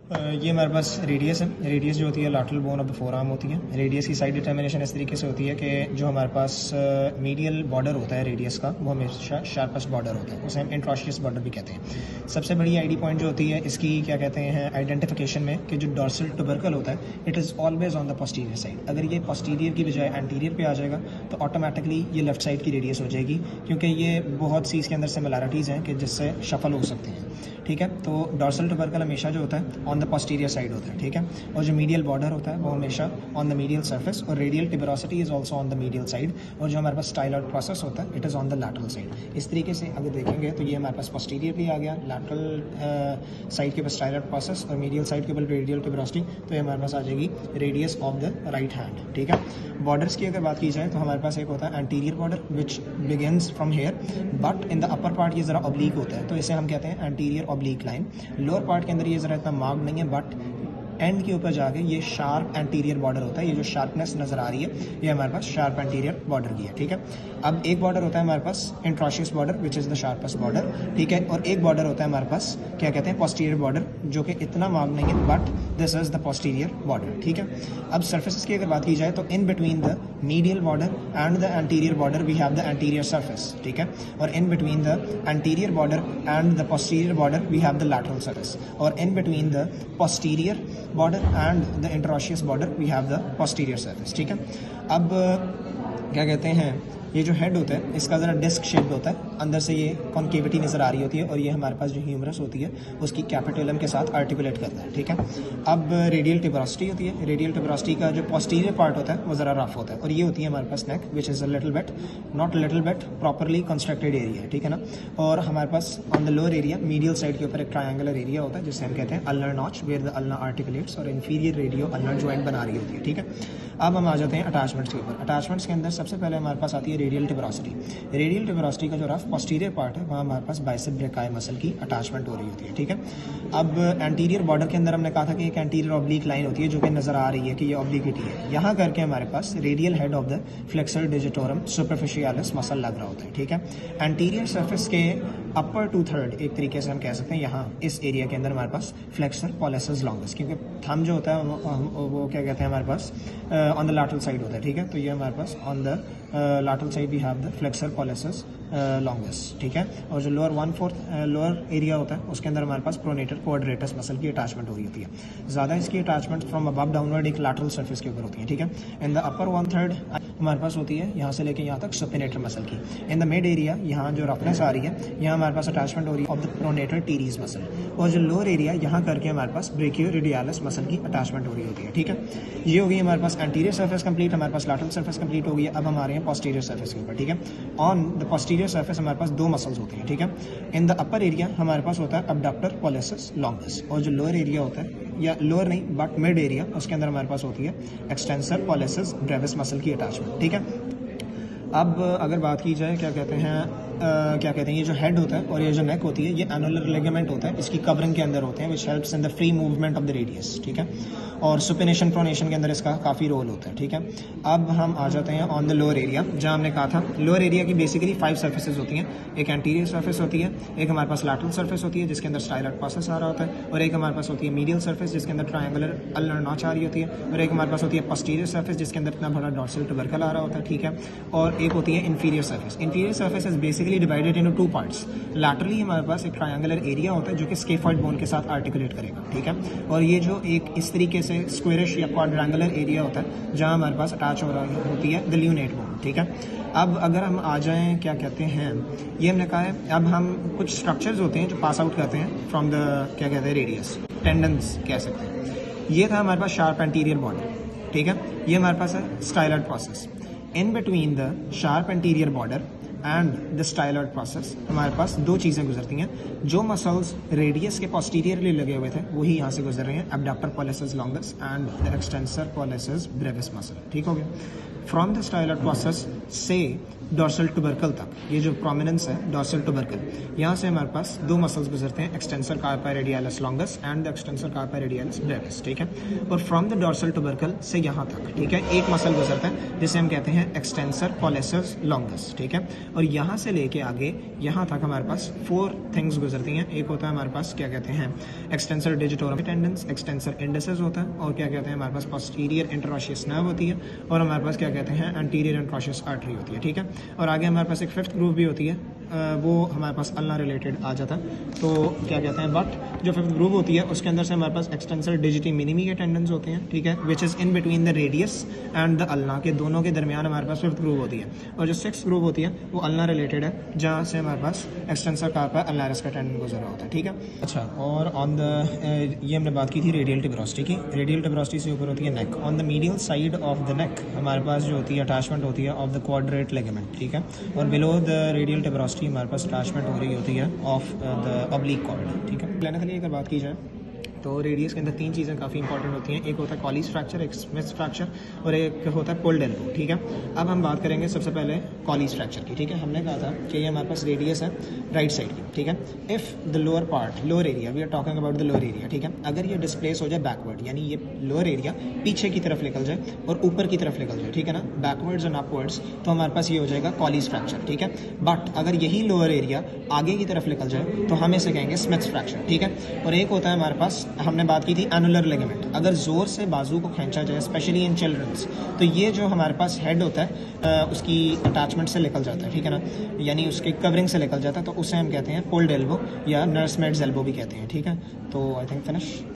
ये हमारे पास रेडियस है। रेडियस जो होती है lateral bone of the four arm होती है। रेडियस की साइड डिटर्मिनेशन इस तरीके से होती है कि जो हमारे पास मीडियल बॉर्डर होता है रेडियस का, वो हमेशा शार्पेस्ट बॉर्डर होता है, उसे हम इंट्रोशियस बॉर्डर भी कहते हैं। सबसे बड़ी आईडी पॉइंट जो होती है इसकी क्या कहते हैं आइडेंटिफिकेशन में, कि जो डॉर्सल टुबरकल होता है it is always on the posterior side. अगर ये पोस्टीरियर की बजाय एंटीरियर पे आ जाएगा तो ऑटोमेटिकली ये लेफ्ट साइड की रेडियस हो जाएगी, क्योंकि ये बहुत सी इसके अंदर सिमिलैरिटीज़ हैं कि जिससे शफल हो सकते हैं। ठीक है, तो डॉर्सल टुबरकल हमेशा जो होता है ऑन द पोस्टीरियर साइड होता है। ठीक है, और जो मीडियल बॉर्डर होता है वो हमेशा ऑन द मीडियल सरफेस, और radial tuberosity is also on the medial side, और जो हमारे पास स्टाइलॉइड प्रोसेस होता है it is on the lateral side. इस तरीके से अगर देखेंगे तो ये हमारे पास पोस्टीरियरली आ गया, लैटरल साइड के ऊपर स्टाइलॉइड प्रोसेस और मीडियल साइड के ऊपर रेडियल टिबरोसिटी, तो ये हमारे पास आ जाएगी radius of the right hand. ठीक है, बॉर्डर्स की अगर बात की जाए तो हमारे पास एक होता है anterior border which begins from here, but in the upper part ये ज़रा ऑब्लीक होता है, तो इसे हम कहते हैं anterior oblique line. Lower part के अंदर ये ज़रा इतना मार्क्ड नहीं है, बट एंड के ऊपर जाके ये शार्प एंटीरियर बॉर्डर होता है। ये जो शार्पनेस नज़र आ रही है ये हमारे पास शार्प एंटीरियर बॉर्डर की है। ठीक है, अब एक बॉर्डर होता है हमारे पास interosseous border which is the sharpest border. ठीक है, और एक बॉर्डर होता है हमारे पास क्या कहते हैं पोस्टीरियर बॉर्डर, जो कि इतना मार्ग नहीं है, but this is the posterior border. ठीक है, अब सर्फेसिस की अगर बात की जाए तो in between the medial border and the anterior border we have the anterior surface. ठीक है, और in between the anterior border and the posterior border we have the lateral surface, और in between the posterior border and the interosseous border we have the posterior surface. ठीक है, अब क्या कहते हैं ये जो हेड होता है इसका ज़रा डिस्क शेप्ड होता है, अंदर से ये कॉन्केविटी नज़र आ रही होती है, और ये हमारे पास जो ह्यूमरस होती है उसकी कैपिटलम के साथ आर्टिकुलेट करता है। ठीक है, अब रेडियल टिबरोसिटी होती है। रेडियल टिबरोसिटी का जो पोस्टीरियर पार्ट होता है वो ज़रा रफ होता है, और ये होती है हमारे पास neck which is a little bit, not little bit, properly constructed area है। ठीक है ना, और हमारे पास on the lower area medial side के ऊपर एक ट्रायंगुलर एरिया होता है जिसे हम कहते हैं ulnar notch, where the ulnar articulates, और इंफीरियर रेडियो अल्नर जॉइंट बना रही होती है। ठीक है, अब हम आ जाते हैं अटैचमेंट्स के ऊपर। अटैचमेंट्स के अंदर सबसे पहले हमारे पास आती है रेडियल टिबरोसिटी। रेडियल टिबरोसिटी का जो रफ पोस्टीरियर पार्ट है वहाँ हमारे पास बाइसेप ब्रेकाई मसल की अटैचमेंट हो रही होती है। ठीक है, अब एंटीरियर बॉर्डर के अंदर हमने कहा था कि एक एंटीरियर ऑब्लिक लाइन होती है जो कि नजर आ रही है कि ये ऑब्लिकिटी है। यहाँ करके हमारे पास radial head of the flexor digitorum superficialis muscle लग रहा होता है। ठीक है, एंटीरियर सर्फेस के अपर टू थर्ड एक तरीके से हम कह सकते हैं, यहाँ इस एरिया के अंदर हमारे पास फ्लेक्सर पॉलिसिस लॉन्गस, क्योंकि थंब जो होता है वो क्या कहते हैं हमारे पास ऑन द लैटरल साइड होता है। ठीक है, तो ये हमारे पास on the lateral side we have the flexor pollicis longus. ठीक है, और जो लोअर 1/4 लोअर एरिया होता है उसके अंदर हमारे पास प्रोनेटर क्वाड्रेटस मसल की अटैचमेंट हो रही होती है। ज़्यादा इसकी अटैचमेंट फ्रॉम अबव डाउनवर्ड एक लैटरल सर्फेस के ऊपर होती है। ठीक है, इन द अपर 1/3 हमारे पास होती है यहाँ से लेके यहाँ तक सुपिनेटर मसल की। इन द मिड एरिया यहाँ जो रफनेस आ रही है यहाँ हमारे पास अटैचमेंट हो रही है of the pronator teres muscle, और जो लोअर एरिया यहाँ करके हमारे पास ब्रेकियोरेडियालिस मसल की अटैचमेंट हो रही होती है। ठीक है, ये हो गई हमारे पास एंटीरियर सर्फेस कंप्लीट, हमारे पास लैटरल सर्फेस कंप्लीट हो गई है। अब हम आ रहे हैं पोस्टीरियर सर्फेस के ऊपर। ठीक है, ऑन द पोस्टीरियर सर्फेस हमारे पास दो मसल्स होती हैं। ठीक है, इन द अपर एरिया हमारे पास होता है अबडक्टर पॉलिसिस लॉन्गस, और जो लोअर एरिया होता है, या लोअर नहीं बट मिड एरिया, उसके अंदर हमारे पास होती है एक्सटेंसर पॉलिसिस ब्रेविस मसल की अटैचमेंट। ठीक है, अब अगर बात की जाए क्या कहते हैं ये जो हेड होता है और ये जो नेक होती है ये एनुलर लिगामेंट होता है, इसकी कवरिंग के अंदर होते हैं which helps in the free movement of the radius. ठीक है, और सुपिनेशन प्रोनेशन के अंदर इसका काफ़ी रोल होता है। ठीक है, अब हम आ जाते हैं ऑन द लोअर एरिया, जहाँ हमने कहा था लोअर एरिया की बेसिकली 5 सर्फेसेज होती हैं। एक एंटीरियर सर्फेस होती है, एक हमारे पास लैटरल सर्फेस होती है जिसके अंदर स्टाइलॉइड प्रोसेस आ रहा होता है, और एक हमारे पास होती है मीडियल सर्फेस जिसके अंदर ट्रायंगुलर अल्नर नॉच आ रही होती है, और एक हमारे पास होती है पोस्टीरियर सर्फेस जिसके अंदर इतना बड़ा डॉर्सल टुबरकल आ रहा होता है। ठीक है, और एक होती है inferior surface. Inferior surface is basically divided into 2 parts. Laterally हमारे पास एक ट्रायंगुलर एरिया होता है जो कि स्केफॉइड बोन के साथ आर्टिकुलेट करेगा। ठीक है, और ये जो एक इस तरीके से स्क्वेरिश या क्वाड्रेंगुलर एरिया होता है जहाँ हमारे पास अटैच हो रही होती है द ल्यूनेट बोन। ठीक है, अब अगर हम आ जाएं क्या कहते हैं, ये हमने कहा है, अब हम कुछ स्ट्रक्चर्स होते हैं जो पास आउट करते हैं फ्रॉम द क्या कहते हैं रेडियस, टेंडन्स कह सकते हैं। ये था हमारे पास शार्प एंटीरियर बॉर्डर। ठीक है, ये हमारे पास है styloid process. In between the sharp anterior border and the styloid process हमारे पास दो चीज़ें गुजरती हैं। जो मसल्स रेडियस के पोस्टीरियरली लगे हुए थे वही यहाँ से गुजर रहे हैं, abductor pollicis longus and the extensor pollicis Brevis muscle. ठीक हो गया, फ्रॉम द स्टाइलॉइड प्रोसेस से डॉर्सल ट्यूबरकल तक, ये जो प्रोमिनेंस है डॉर्सल ट्यूबरकल, यहाँ से हमारे पास दो मसल्स गुजरते हैं, extensor कार्पा radialis longus and the extensor कार्पा radialis Brevis, ठीक है। और फ्रॉम द डॉर्सल ट्यूबरकल से यहाँ तक, ठीक है, एक मसल गुजरता है जिसे हम कहते हैं एक्सटेंसर कॉलेसस लॉन्गस, ठीक है। और यहाँ से लेके आगे यहाँ तक हमारे पास 4 थिंग्स गुजरती हैं। एक होता है हमारे पास क्या कहते हैं extensor digitorum tendons, extensor indicis होता है, और क्या कहते हैं हमारे पास पोस्टीरियर इंटरऑशियस नर्व होती है, और हमारे पास क्या कहते हैं एंटीरियर इंटरऑशियस आर्टरी होती है, ठीक है। और आगे हमारे पास एक 5th ग्रूव भी होती है, वो हमारे पास अल्ना रिलेटेड आ जाता है। तो क्या कहते हैं बट जो 5th ग्रूव होती है उसके अंदर से हमारे पास एक्सटेंसर डिजिटी मिनिमी के टेंडेंस होते हैं, ठीक है, which is in between the radius and the ulna, के दोनों के दरमियान हमारे पास 5th ग्रूव होती है। और जो 6th ग्रूव होती है वो अल्ना रिलेटेड है, जहाँ से हमारे पास एक्सटेंसर कार्पा अल्नारिस का टेंडेंस गुजर रहा होता है, ठीक है। अच्छा, और ऑन द ये हमने बात की थी रेडियल ट्यूबरोसिटी की। रेडियल ट्यूबरोसिटी से ऊपर होती है neck. On the medial side of the neck हमारे पास जो होती है अटैचमेंट होती है ऑफ द क्वाड्रेट लिगामेंट, ठीक है। और बिलो द रेडियल ट्यूबरोसिटी हमारे पास अटैचमेंट हो रही होती है ऑफ द ऑब्लिक कॉर्ड, ठीक है। क्लिनिकली अगर बात की जाए तो रेडियस के अंदर 3 चीज़ें काफ़ी इंपॉर्टेंट होती हैं। एक होता है कॉलीज फ्रैक्चर, एक स्मिथ फ्रैक्चर, और एक होता है पुल्ड एल्बो, ठीक है। अब हम बात करेंगे सबसे पहले कॉलीज फ्रैक्चर की, ठीक है। हमने कहा था कि ये हमारे पास रेडियस है राइट साइड की, ठीक है। If the lower part, lower area, we are talking about the lower area, ठीक है, अगर ये डिस्प्लेस हो जाए बैकवर्ड, यानी ये लोअर एरिया पीछे की तरफ निकल जाए और ऊपर की तरफ निकल जाए, ठीक है ना, बैकवर्ड्स एंड अपवर्ड्स, तो हमारे पास ये हो जाएगा कॉलीज फ्रैक्चर, ठीक है। बट अगर यही लोअर एरिया आगे की तरफ निकल जाए तो हम इसे कहेंगे स्मिथ फ्रैक्चर, ठीक है। और एक होता है हमारे पास, हमने बात की थी एनुलर लिगामेंट, अगर जोर से बाजू को खींचा जाए स्पेशली इन चिल्ड्रंस, तो ये जो हमारे पास हेड होता है उसकी अटैचमेंट से निकल जाता है, ठीक है ना, यानी उसके कवरिंग से निकल जाता है, तो उसे हम कहते हैं पुल्ड एल्बो या नर्समेड्स एल्बो भी कहते हैं, ठीक है। तो आई थिंक फिनिश।